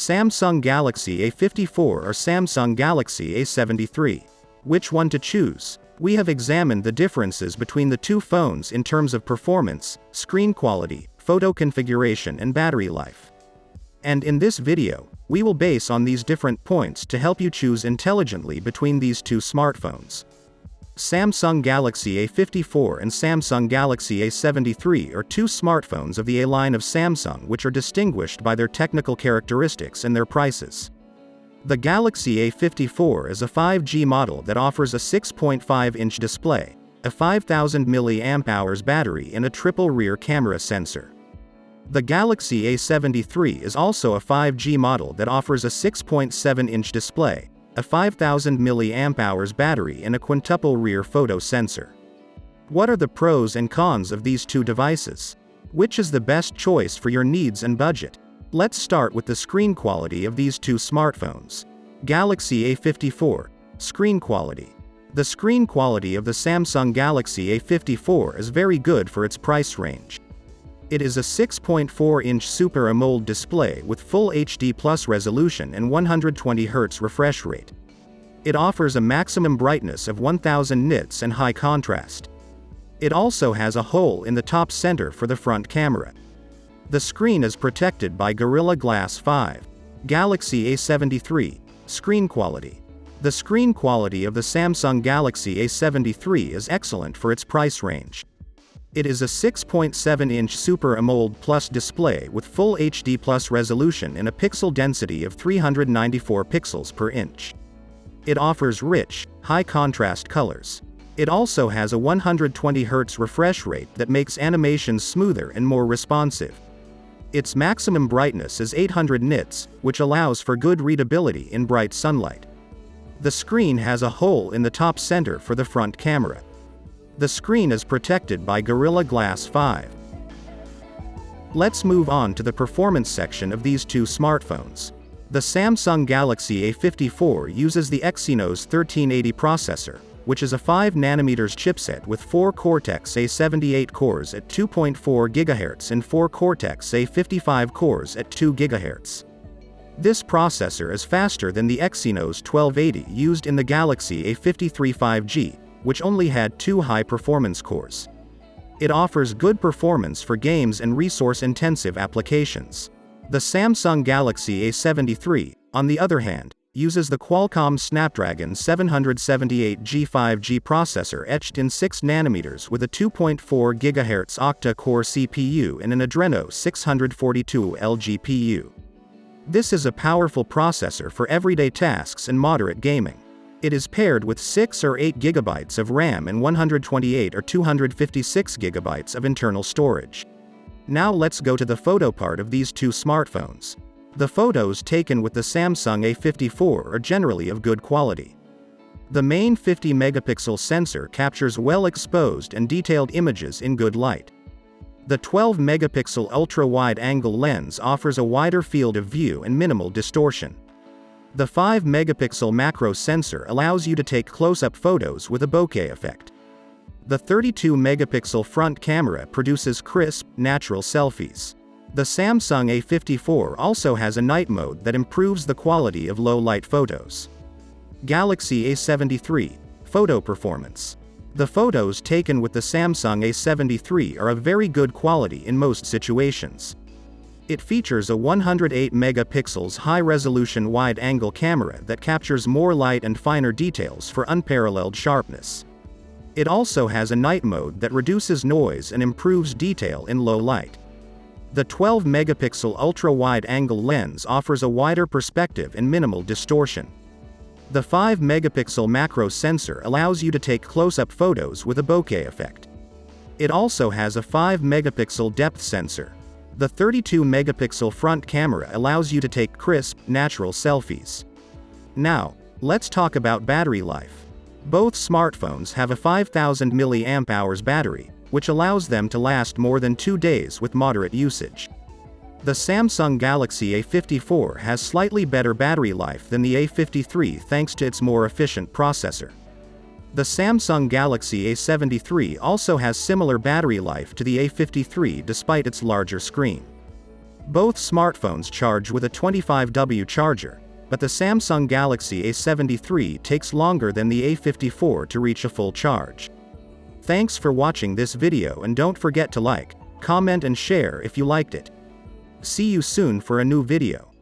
Samsung Galaxy A54 or Samsung Galaxy A73. Which one to choose? We have examined the differences between the two phones in terms of performance, screen quality, photo configuration and battery life. And in this video, we will base on these different points to help you choose intelligently between these two smartphones. Samsung Galaxy A54 and Samsung Galaxy A73 are two smartphones of the A line of Samsung which are distinguished by their technical characteristics and their prices. The Galaxy A54 is a 5G model that offers a 6.5-inch display, a 5000 mAh battery and a triple rear camera sensor. The Galaxy A73 is also a 5G model that offers a 6.7-inch display, a 5000 mAh battery and a quintuple rear photo sensor. What are the pros and cons of these two devices? Which is the best choice for your needs and budget? Let's start with the screen quality of these two smartphones. Galaxy A54. Screen quality. The screen quality of the Samsung Galaxy A54 is very good for its price range. It is a 6.4-inch Super AMOLED display with Full HD Plus resolution and 120Hz refresh rate. It offers a maximum brightness of 1000 nits and high contrast. It also has a hole in the top center for the front camera. The screen is protected by Gorilla Glass 5. Galaxy A73. Screen quality. The screen quality of the Samsung Galaxy A73 is excellent for its price range. It is a 6.7-inch Super AMOLED Plus display with Full HD Plus resolution and a pixel density of 394 pixels per inch. It offers rich, high-contrast colors. It also has a 120Hz refresh rate that makes animations smoother and more responsive. Its maximum brightness is 800 nits, which allows for good readability in bright sunlight. The screen has a hole in the top center for the front camera. The screen is protected by Gorilla Glass 5. Let's move on to the performance section of these two smartphones. The Samsung Galaxy A54 uses the Exynos 1380 processor, which is a 5nm chipset with 4 Cortex-A78 cores at 2.4 GHz and 4 Cortex-A55 cores at 2 GHz. This processor is faster than the Exynos 1280 used in the Galaxy A53 5G, which only had 2 high-performance cores. It offers good performance for games and resource-intensive applications. The Samsung Galaxy A73, on the other hand, uses the Qualcomm Snapdragon 778G 5G processor etched in 6nm with a 2.4 GHz octa-core CPU and an Adreno 642L GPU. This is a powerful processor for everyday tasks and moderate gaming. It is paired with 6 or 8 GB of RAM and 128 or 256 GB of internal storage. Now let's go to the photo part of these two smartphones. The photos taken with the Samsung A54 are generally of good quality. The main 50-megapixel sensor captures well-exposed and detailed images in good light. The 12-megapixel ultra-wide-angle lens offers a wider field of view and minimal distortion. The 5-megapixel macro sensor allows you to take close-up photos with a bokeh effect. The 32-megapixel front camera produces crisp, natural selfies. The Samsung A54 also has a night mode that improves the quality of low-light photos. Galaxy A73. Photo performance. The photos taken with the Samsung A73 are of very good quality in most situations. It features a 108 megapixels high-resolution wide-angle camera that captures more light and finer details for unparalleled sharpness. It also has a night mode that reduces noise and improves detail in low light. The 12-megapixel ultra-wide-angle lens offers a wider perspective and minimal distortion. The 5-megapixel macro sensor allows you to take close-up photos with a bokeh effect. It also has a 5-megapixel depth sensor. The 32-megapixel front camera allows you to take crisp, natural selfies. Now, let's talk about battery life. Both smartphones have a 5000 mAh battery, which allows them to last more than 2 days with moderate usage. The Samsung Galaxy A54 has slightly better battery life than the A53 thanks to its more efficient processor. The Samsung Galaxy A73 also has similar battery life to the A53 despite its larger screen. Both smartphones charge with a 25W charger, but the Samsung Galaxy A73 takes longer than the A54 to reach a full charge. Thanks for watching this video, and don't forget to like, comment and share if you liked it. See you soon for a new video.